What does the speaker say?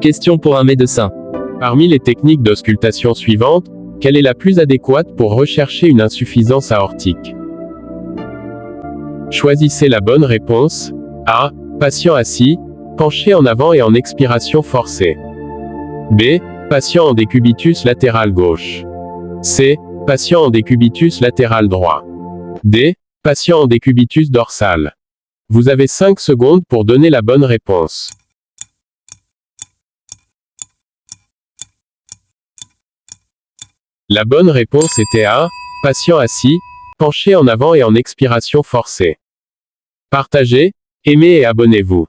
Question pour un médecin. Parmi les techniques d'auscultation suivantes, quelle est la plus adéquate pour rechercher une insuffisance aortique? Choisissez la bonne réponse. A. Patient assis, penché en avant et en expiration forcée. B. Patient en décubitus latéral gauche. C. Patient en décubitus latéral droit. D. Patient en décubitus dorsal. Vous avez 5 secondes pour donner la bonne réponse. La bonne réponse était A. Patient assis, penché en avant et en expiration forcée. Partagez, aimez et abonnez-vous.